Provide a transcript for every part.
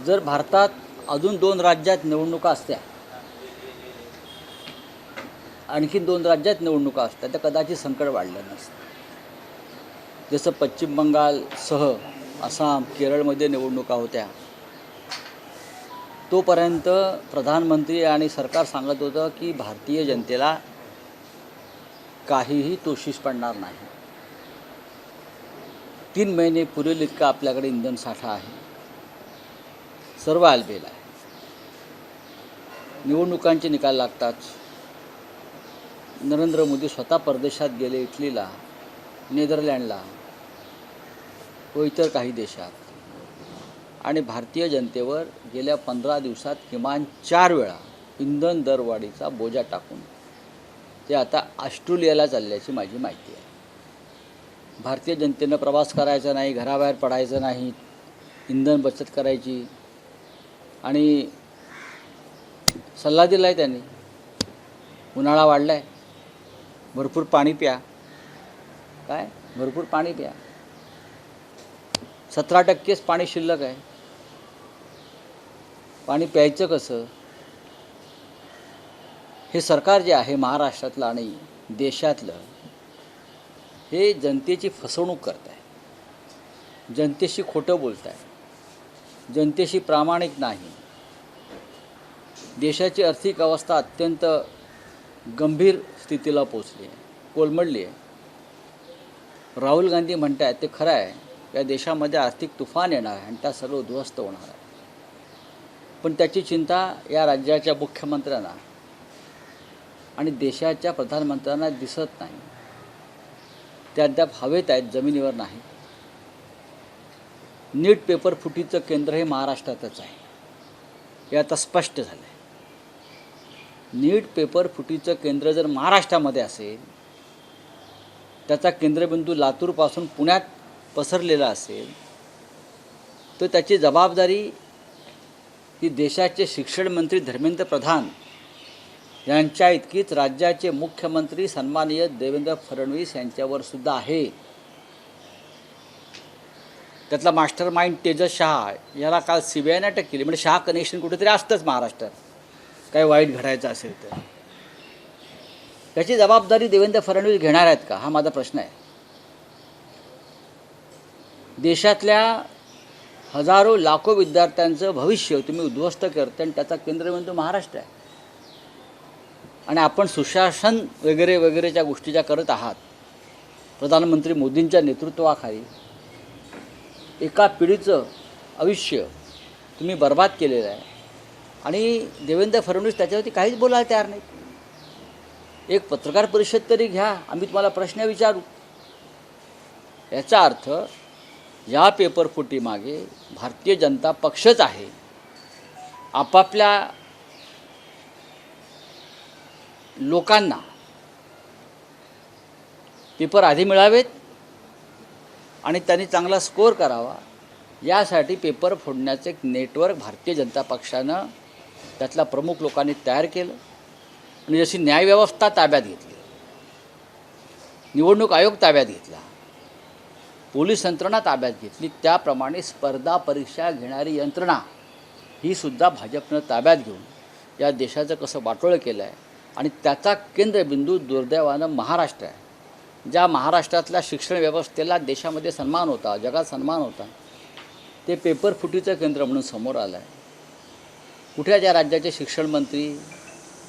जर भारतात अजून 2 राज्यात निवडणुका असत्या, आणखी 2 राज्यात निवडणुका असत्या, तर कदाचित संकट वाढलं नसतं. जसं पश्चिम बंगालसह आसाम, केरळमध्ये निवडणुका होत्या, तोपर्यंत प्रधानमंत्री आणि सरकार सांगत होतं की भारतीय जनतेला काहीही तोशिष पडणार नाही. 3 महिने पुरेल इतका आपल्याकडे इंधन साठा आहे, सर्व आलबेल आहे. निवडणुकांचे निकाल लागताच नरेंद्र मोदी स्वतः परदेशात गेले, इटलीला, नेदरलँडला व इतर काही देशात, आणि भारतीय जनतेवर गेल्या 15 दिवसात किमान 4 वेळा इंधन दरवाढीचा बोजा टाकून ते आता ऑस्ट्रेलियाला चालल्याची माझी माहिती आहे. भारतीय जनतेनं प्रवास करायचा नाही, घराबाहेर पडायचं नाही, इंधन बचत करायची, आणि सल्ला दिला आहे त्यांनी. उन्हाळा वाढला आहे, भरपूर पाणी प्या. काय भरपूर पाणी प्या. 17%च पाणी शिल्लक आहे. पाणी प्यायचं कसं? हे सरकार जे आहे महाराष्ट्रातलं आणि देशातलं, हे जनतेची फसवणूक करत आहे, जनतेशी खोटं बोलत आहे, जनतेशी प्रामाणिक नाही. देशाची आर्थिक अवस्था अत्यंत गंभीर स्थितीला पोचली आहे, कोलमडली आहे. राहुल गांधी म्हणत आहेत ते खरं आहे, या देशामध्ये आर्थिक तुफान येणार आहे आणि त्या सर्व उद्ध्वस्त होणार आहे. पण त्याची चिंता या राज्याच्या मुख्यमंत्र्यांना आणि देशाच्या प्रधानमंत्र्यांना दिसत नाही. ते अद्याप हवेत आहेत, जमिनीवर नाही. नीट पेपर फुटीचं केंद्र हे महाराष्ट्रातच आहे, हे आता स्पष्ट झालं आहे. नीट पेपर फुटीचं केंद्र जर महाराष्ट्रामध्ये असेल, त्याचा केंद्रबिंदू लातूरपासून पुण्यात पसरलेला असेल, तर त्याची जबाबदारी ही देशाचे शिक्षण मंत्री धर्मेंद्र प्रधान यांच्या इतकीच राज्याचे मुख्यमंत्री सन्माननीय देवेंद्र फडणवीस यांच्यावर सुद्धा आहे. त्यातला मास्टर माइंड तेजस शहा याला काल CBIने अटक केली. म्हणजे शहा कनेक्शन कुठेतरी असतंच महाराष्ट्रात, काही वाईट घडायचं असेल तर. त्याची जबाबदारी देवेंद्र फडणवीस घेणार आहेत का, हा माझा प्रश्न आहे. देशातल्या हजारो लाखो विद्यार्थ्यांचं भविष्य तुम्ही उद्ध्वस्त करते आणि त्याचा केंद्रबिंदू महाराष्ट्र आहे. आणि आपण सुशासन वगैरे वगैरेच्या गोष्टी ज्या करत आहात, प्रधानमंत्री मोदींच्या नेतृत्वाखाली एका पिढीचं आयुष्य तुम्ही बर्बाद केलेलं आहे, आणि देवेंद्र फडणवीस त्याच्यावरती काहीच बोलायला तयार नाही. एक पत्रकार परिषद तरी घ्या, आम्ही तुम्हाला प्रश्न विचारू. याचा अर्थ या पेपरफुटीमागे भारतीय जनता पक्षच आहे. आपापल्या लोकांना पेपर आधी मिळावेत आणि त्यांनी चांगला स्कोअर करावा, यासाठी पेपर फोडण्याचं एक नेटवर्क भारतीय जनता पक्षानं, त्यातल्या प्रमुख लोकांनी तयार केलं. आणि जशी न्यायव्यवस्था ताब्यात घेतली, निवडणूक आयोग ताब्यात घेतला, पोलीस यंत्रणा ताब्यात घेतली, त्याप्रमाणे स्पर्धा परीक्षा घेणारी यंत्रणा ही सुद्धा भाजपनं ताब्यात घेऊन या देशाचं कसं वाटोळं केलं आहे. आणि त्याचा केंद्रबिंदू दुर्दैवानं महाराष्ट्र आहे. ज्या महाराष्ट्रातल्या शिक्षण व्यवस्थेला देशामध्ये सन्मान होता, जगात सन्मान होता, ते पेपर फुटीचं केंद्र म्हणून समोर आलं आहे. कुठल्या ज्या राज्याचे शिक्षण मंत्री,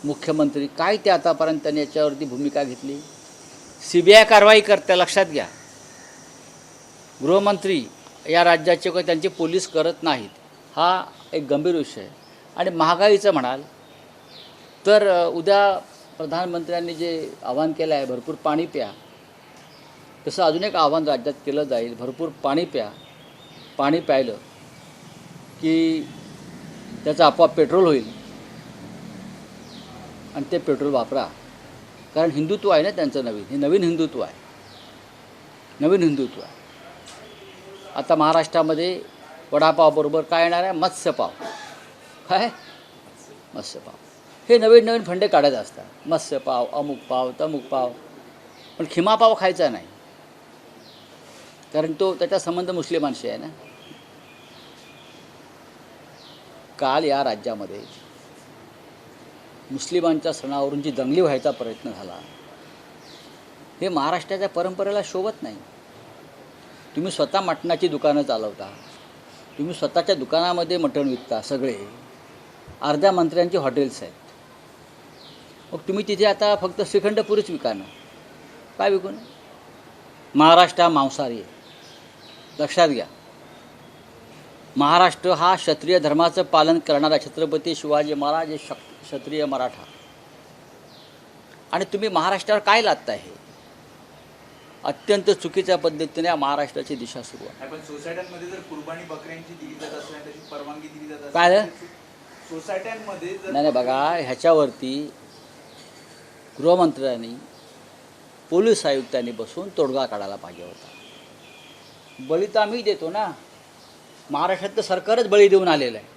मुख्यमंत्री, काय ते आतापर्यंत त्यांनी याच्यावरती भूमिका घेतली? CBI कारवाई करते, लक्षात घ्या. गृहमंत्री या राज्याचे काही त्यांचे पोलीस करत नाहीत, हा एक गंभीर विषय आहे. आणि महागाईचं म्हणाल तर उद्या प्रधानमंत्र्यांनी जे आवाहन केलं आहे, भरपूर पाणी प्या, तसं अजून एक आवाहन राज्यात केलं जाईल, भरपूर पाणी प्या. पाणी प्यायलं की त्याचं आपोआप पेट्रोल होईल आणि ते पेट्रोल वापरा. कारण हिंदुत्व आहे ना त्यांचं नवीन, हे नवीन हिंदुत्व आहे, नवीन हिंदुत्व आहे. आता महाराष्ट्रामध्ये वडापावबरोबर काय येणार आहे? मत्स्यपाव. काय? मत्स्यपाव. हे नवीन नवीन फंडे काढत असतात. मत्स्यपाव, अमुक पाव, तमुक पाव. पण खिमापाव खायचा नाही, कारण तो त्याचा संबंध मुस्लिमांशी आहे ना. काल या राज्यामध्ये मुस्लिमांच्या सणावरून जी दंगली व्हायचा प्रयत्न झाला, हे महाराष्ट्राच्या परंपरेला शोभत नाही. तुम्ही स्वतः मटणाची दुकानं चालवता, तुम्ही स्वतःच्या दुकानामध्ये मटण विकता, सगळे अर्ध्या मंत्र्यांची हॉटेल्स आहेत. मग तुम्ही तिथे आता फक्त श्रीखंडपुरीच विका ना, काय विकू नये? महाराष्ट्र हा मांसाहारी आहे, लक्षात घ्या. महाराष्ट्र हा क्षत्रिय धर्माचं पालन करणारा छत्रपती शिवाजी महाराज हे क्षत्रिय मराठा. आणि तुम्ही महाराष्ट्रावर काय लादताय? हे अत्यंत चुकीच्या पद्धतीने या महाराष्ट्राची दिशा सुरू आहे. पण सोसायट्यांमध्ये जर कुर्बानी बकऱ्यांची दिली जात असल्याने त्याची परवानगी दिली जात असते, काय सोसायट्यांमध्ये नाही बघा, ह्याच्यावरती गृहमंत्र्यांनी पोलीस आयुक्तांनी बसून तोडगा काढायला पाहिजे होता. बळी तर आम्ही देतो ना, महाराष्ट्रातलं सरकारच बळी देऊन आलेलं आहे.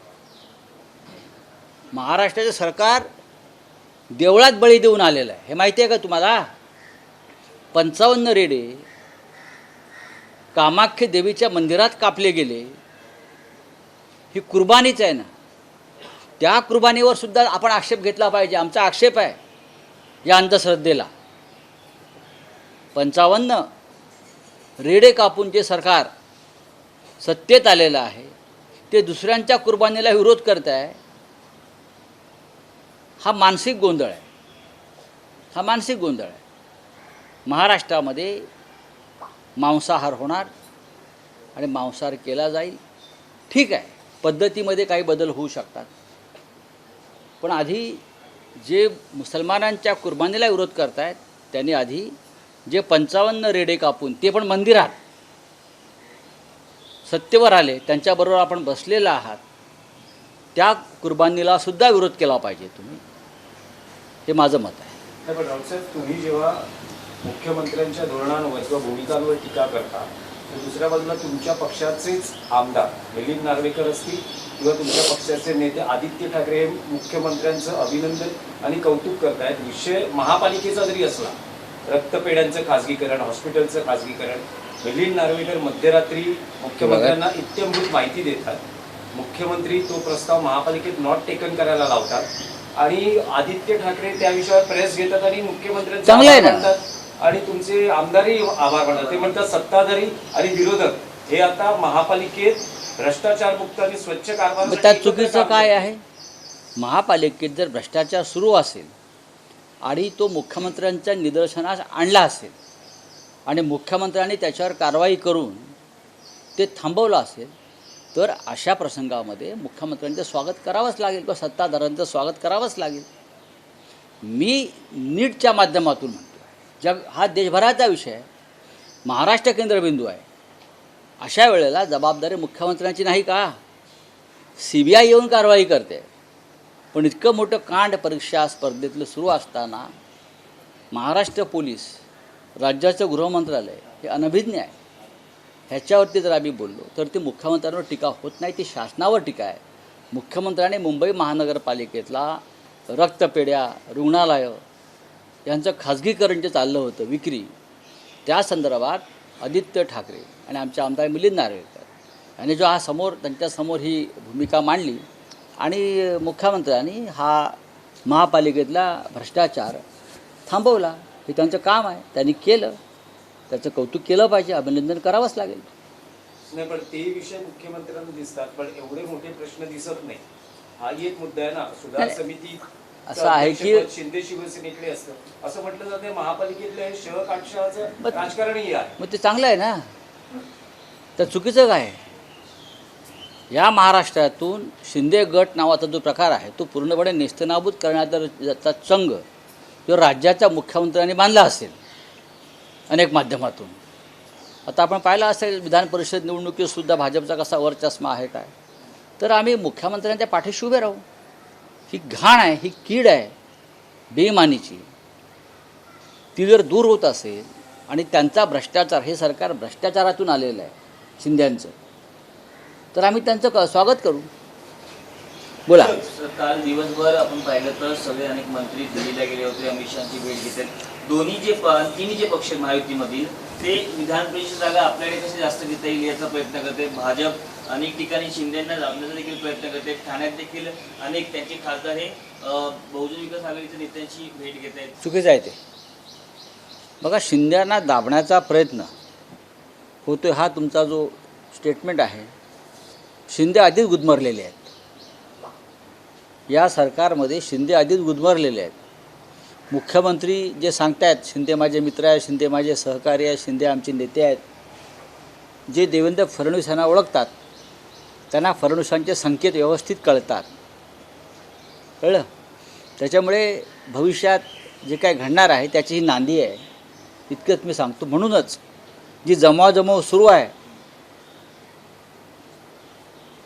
महाराष्ट्राचं सरकार देवळात बळी देऊन आलेलं आहे, हे माहिती आहे का तुम्हाला? 55 रेडे कामाख्य देवीच्या मंदिरात कापले गेले, ही कुर्बानीच आहे ना. त्या कुर्बानीवर सुद्धा आपण आक्षेप घेतला पाहिजे. आमचा आक्षेप आहे या अंधश्रद्धेला. 55 रेडे कापून जे सरकार सत्तेत आलेलं आहे, ते दुसऱ्यांच्या कुर्बानीला विरोध करत आहे. हा मानसिक गोंधळ आहे, हा मानसिक गोंधळ आहे. महाराष्ट्रामध्ये मांसाहार होणार आणि मांसाहार केला जाईल, ठीक आहे. पद्धतीमध्ये काही बदल होऊ शकतात, पण आधी जे मुसलमानांच्या कुर्बानीला विरोध करत आहेत त्यांनी आधी जे 55 रेडे कापून, ते पण मंदिरात, सत्तेवर आले, त्यांच्याबरोबर आपण बसलेला आहात, त्या कुर्बानीला सुद्धा विरोध केला पाहिजे तुम्ही. हे माझं मत आहे. पण राऊतसाहेब, तुम्ही जेव्हा मुख्यमंत्र्यांच्या धोरणांवर किंवा भूमिकांवर टीका करता, तर दुसऱ्या बाजूला तुमच्या पक्षाचेच आमदार मिलिंद नार्वेकर असतील किंवा तुमच्या पक्षाचे नेते आदित्य ठाकरे हे मुख्यमंत्र्यांचं अभिनंदन आणि कौतुक करतायत. विषय महापालिकेचा जरी असला, रक्तपेढ्यांचं खासगीकरण, हॉस्पिटलचं खासगीकरण, मिलिंद नार्वेकर मध्यरात्री मुख्यमंत्र्यांना इत्यंभूत माहिती देतात. मुख्यमंत्री तो प्रस्ताव महापालिकेत नॉट टेकन करायला लावतात आणि आदित्य ठाकरे त्या विषयावर प्रेस घेतात आणि मुख्यमंत्र्यांचे आभार मानतात आणि तुमचे आमदारही आभार मानतात. ते म्हणतात सत्ताधारी आणि विरोधक हे आता महापालिकेत भ्रष्टाचार मुक्त आणि स्वच्छ कारभार. त्यात चुकीचं काय आहे? महापालिकेत जर भ्रष्टाचार सुरू असेल आणि तो मुख्यमंत्र्यांच्या निदर्शनास आणला असेल आणि मुख्यमंत्र्यांनी त्याच्यावर कारवाई करून ते थांबवलं असेल, तर अशा प्रसंगामध्ये मुख्यमंत्र्यांचं स्वागत करावंच लागेल किंवा सत्ताधाऱ्यांचं स्वागत करावंच लागेल. मी नीटच्या माध्यमातून म्हणतो, जग हा देशभराचा विषय आहे, महाराष्ट्र केंद्रबिंदू आहे. अशा वेळेला जबाबदारी मुख्यमंत्र्यांची नाही का? CBI येऊन कारवाई करते. पण इतकं मोठं कांड परीक्षा स्पर्धेतलं सुरू असताना महाराष्ट्र पोलीस, राज्याचं गृहमंत्रालय हे अनभिज्ञ आहे. ह्याच्यावरती जर आम्ही बोललो तर ती मुख्यमंत्र्यांवर टीका होत नाही, ती शासनावर टीका आहे. मुख्यमंत्र्यांनी मुंबई महानगरपालिकेतला रक्तपेढ्या, रुग्णालयं यांचं खाजगीकरण जे चाललं होतं, विक्री, त्या संदर्भात आदित्य ठाकरे आणि आमचे आमदार मिलिंद नार्वेकर यांनी जो त्यांच्यासमोर ही भूमिका मांडली आणि मुख्यमंत्र्यांनी हा महापालिकेतला भ्रष्टाचार थांबवला, हे त्यांचं काम आहे, त्यांनी केलं, त्याचं कौतुक केलं पाहिजे, अभिनंदन करावंच लागेल. नाही, पण ते विषय मुख्यमंत्र्यांना दिसतात, पण एवढे मोठे प्रश्न दिसत नाही. हाही एक मुद्दा आहे ना. सुधार समिती असं आहे की शिंदे शिवसेनेकडे असतं असं म्हटलं जाते. महापालिकेतलं हे शह काटशहाचं राजकारणही आहे. मग ते चांगलं आहे ना, तर चुकीचं काय आहे? या महाराष्ट्रातून शिंदे गट नावाचा जो प्रकार आहे तो पूर्णपणे नेस्तनाबूत करण्याचा चंग जो राज्याच्या मुख्यमंत्र्यांनी बांधला असेल अनेक माध्यमातून. आता आपण पाहिलं असेल विधान परिषद निवडणुकीतसुद्धा भाजपचा कसा वरचष्मा आहे काय, तर आम्ही मुख्यमंत्र्यांच्या पाठीशी उभे राहू. ही घाण आहे, ही कीड आहे बेईमानीची, ती जर दूर होत असेल आणि त्यांचा भ्रष्टाचार, हे सरकार भ्रष्टाचारातून आलेलं आहे शिंद्यांचं, तर आम्ही त्यांचं स्वागत करू. बोला. काल दिवसभर आपण पाहिलं तर सगळे अनेक मंत्री दिल्लीला गेले होते, अमित शहाची भेट घेतली. तिन्ही जे पक्ष महायुतीमधील ते विधान परिषद जागा आपल्याकडे कशी जास्त घेता येईल याचा प्रयत्न करते. भाजप अनेक ठिकाणी शिंदेंना दाबण्याचा देखील प्रयत्न करते. ठाण्यात देखील अनेक त्यांचे खासदार हे बहुजन विकास आघाडीच्या नेत्यांची भेट घेत आहेत. चुकीचं आहे ते. बघा, शिंद्यांना दाबण्याचा प्रयत्न होतो हा तुमचा जो स्टेटमेंट आहे, शिंदे आधीच गुदमरलेले आहेत. या सरकारमध्ये शिंदे आधीच गुदमरलेले आहेत. मुख्यमंत्री जे सांगतायत शिंदे माझे मित्र आहेत, शिंदे माझे सहकारी आहेत, शिंदे आमचे नेते आहेत, जे देवेंद्र फडणवीस यांना ओळखतात त्यांना फडणवीसांचे संकेत व्यवस्थित कळतात. कळलं? त्याच्यामुळे भविष्यात जे काय घडणार आहे त्याची ही नांदी आहे, इतकंच मी सांगतो. म्हणूनच जी जमावजमाव सुरू आहे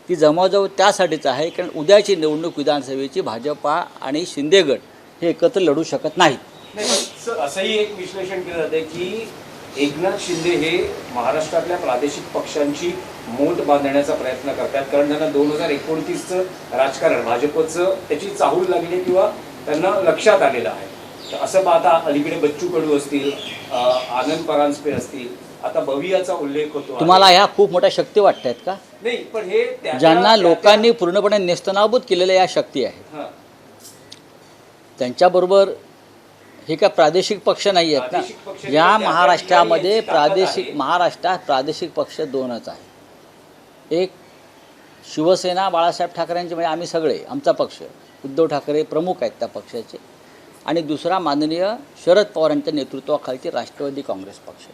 ती जमावजमाव त्यासाठीच आहे कारण उद्याची निवडणूक विधानसभेची भाजपा आणि शिंदे गट हे एकत्र लढू शकत नाहीत. नाही, पण असंही एक विश्लेषण केलं जाते की एकनाथ शिंदे हे महाराष्ट्रातल्या प्रादेशिक पक्षांची मोठ बांधण्याचा प्रयत्न करतात, कारण त्यांना 2029चं राजकारण भाजपचं त्याची चाहूल लागली किंवा त्यांना लक्षात आलेलं आहे. तर असं पाहता अलीकडे बच्चू कडू असतील, आनंद परांजपे असतील, आता भवियाचा उल्लेख होतो. तुम्हाला ह्या खूप मोठ्या शक्ती वाटत आहेत का? नाही, पण हे ज्यांना लोकांनी पूर्णपणे नेस्तनाबूत केलेल्या या शक्ती आहेत, हां, त्यांच्याबरोबर हे काय प्रादेशिक पक्ष नाही आहेत प्रादेशिक पक्ष ना. या त्या महाराष्ट्रामध्ये यांची ताकद आहे. महाराष्ट्रात प्रादेशिक पक्ष दोनच आहे. एक शिवसेना बाळासाहेब ठाकरेंचे, म्हणजे आम्ही सगळे, आमचा पक्ष, उद्धव ठाकरे प्रमुख आहेत त्या पक्षाचे, आणि दुसरा माननीय शरद पवारांच्या नेतृत्वाखालचे राष्ट्रवादी काँग्रेस पक्ष.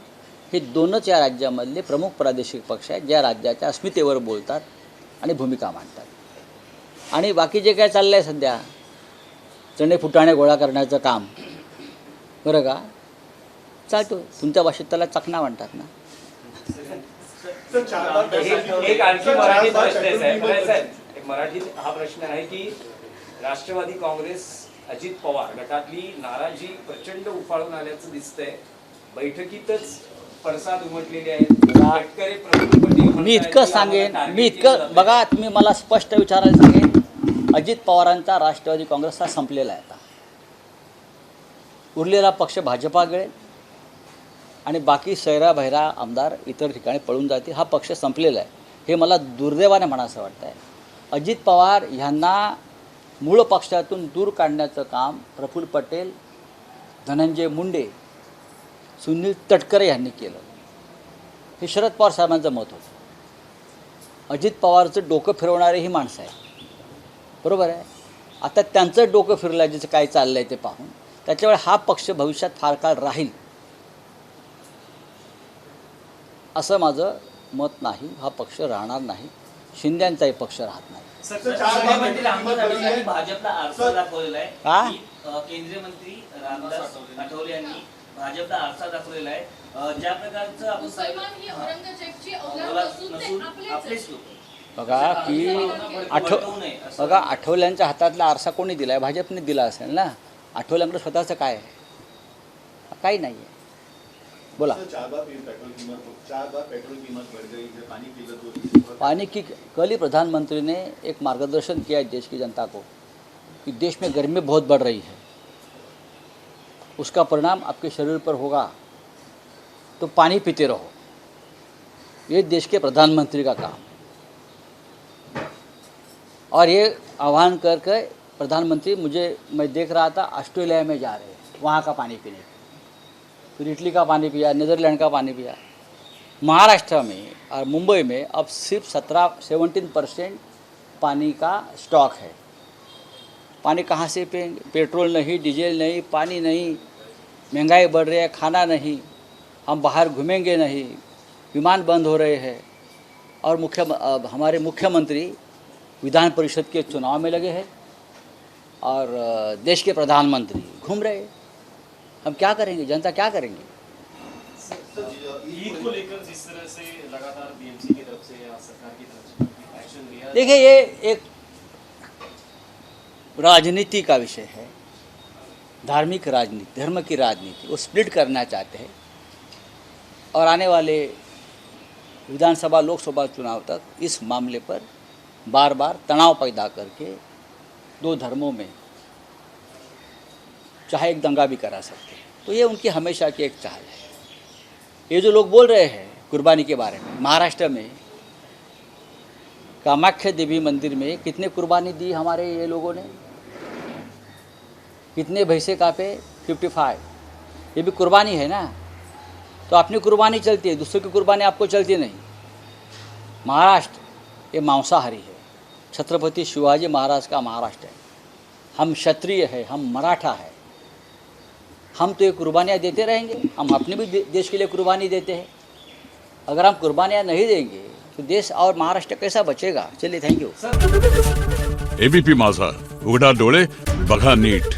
हे दोनच या राज्यामधले प्रमुख प्रादेशिक पक्ष आहेत ज्या राज्याच्या अस्मितेवर बोलतात आणि भूमिका मांडतात. आणि बाकी जे काय चाललं आहे सध्या चणे फुटाणे गोळा करण्याचं काम, बरं का, चालतो. तुमच्या भाषेत त्याला चकना म्हणतात ना. एक आणखी मराठीत प्रश्न आहे साहेब. साहेब, एक मराठीत हा प्रश्न आहे की राष्ट्रवादी काँग्रेस अजित पवार गटातली नाराजी प्रचंड उफाळून आल्याचं दिसतंय. बैठकीतच पडसाद उमटलेले आहेत. तटकरे प्रफुल्ल पटेल मी इतकं सांगेन, बघा, तुम्ही मला स्पष्ट विचारायला सांगेन, अजित पवारांचा राष्ट्रवादी काँग्रेस हा संपलेला आहे. आता उरलेला पक्ष भाजपा गिळेल आणि बाकी सैरा भैरा आमदार इतर ठिकाणी पळून जातील. हा पक्ष संपलेला आहे हे मला दुर्दैवाने म्हणावंसं वाटतं आहे. अजित पवार ह्यांना मूळ पक्षातून दूर काढण्याचं काम प्रफुल्ल पटेल, धनंजय मुंडे, सुनील तटकरे यांनी केलं. हे शरद पवार साहेबांचं मत होतं. अजित पवारचं डोकं फिरवणारे ही माणसं आहे, बरोबर आहे. आता त्यांचं डोकं फिरलं जिचं काय चाललं आहे ते पाहून, त्याच्यामुळे हा पक्ष भविष्यात फार काळ राहील असं माझं मत नाही. हा पक्ष राहणार नाही, शिंद्यांचाही पक्ष राहत नाही. मुख्यमंत्री रामदास आठवले यांनी भाजपला आरसा दाखवलेला आहे. का? केंद्रीय मंत्री रामदास आठवले यांनी भाजपला आरसा दाखवलेला आहे. ज्या प्रकारचं आपण मुसलमान ही औरंगजेबची औलाद औलाद नसून ते नसून आपलेच आपलेच आहेत. लोक. बघा की बघा, आठवल्यांच्या हातातला आरसा कोणी दिला आहे? भाजपने दिला असेल ना. आठवल्यांकडे स्वतःचं काय आहे? काही नहीं है. बोला. पानी की कल ही प्रधानमंत्री ने एक मार्गदर्शन किया है देश की जनता को कि देश में गर्मी बहुत बढ़ रही है, उसका परिणाम आपके शरीर पर होगा, तो पानी पीते रहो. ये देश के प्रधानमंत्री का काम. और ये आह्वान करके प्रधानमंत्री, मैं देख रहा था ऑस्ट्रेलिया में जा रहे हैं वहाँ का पानी पीने, फिर इटली का पानी पिया, नीदरलैंड का पानी पिया. महाराष्ट्र में और मुंबई में अब सिर्फ 17% पानी का स्टॉक है. पानी कहाँ से पिएंगे? पेट्रोल नहीं, डीजल नहीं, पानी नहीं, महंगाई बढ़ रही है, खाना नहीं, हम बाहर घूमेंगे नहीं, विमान बंद हो रहे हैं, और हमारे मुख्यमंत्री विधान परिषद के चुनाव में लगे हैं और देश के प्रधानमंत्री घूम रहे हैं. हम क्या करेंगे? जनता क्या करेंगे? ईद को लेकर जिस तरह से लगातार बीएमसी की तरफ से या सरकार की तरफ से एक्शन लिया, देखिए, ये एक राजनीति का विषय है, धार्मिक राजनीति, धर्म की राजनीति. वो स्प्लिट करना चाहते हैं और आने वाले विधानसभा लोकसभा चुनाव तक इस मामले पर बार बार तनाव पैदा करके दो धर्मों में चाहे एक दंगा भी करा सकते हैं. तो ये उनकी हमेशा की एक चाल है. ये जो लोग बोल रहे हैं कुर्बानी के बारे में, महाराष्ट्र में कामाख्या देवी मंदिर में कितने कुर्बानी दी हमारे ये लोगों ने, कितने भैंसे कापे, 55। ये भी कुर्बानी है ना। तो अपनी कुर्बानी चलती है, दूसरों की कुर्बानी आपको चलती नहीं। महाराष्ट्र ये मांसाहारी है, छत्रपति शिवाजी महाराज का महाराष्ट्र है। हम क्षत्रिय है, हम मराठा है, हम तो ये कुर्बानियाँ देते रहेंगे। हम अपने भी देश के लिए कुर्बानी देते हैं। अगर हम कुर्बानियाँ नहीं देंगे तो देश और महाराष्ट्र कैसा बचेगा। चलिए, थैंक यू। एबीपी माझा, उघडा डोळे बघा नीट।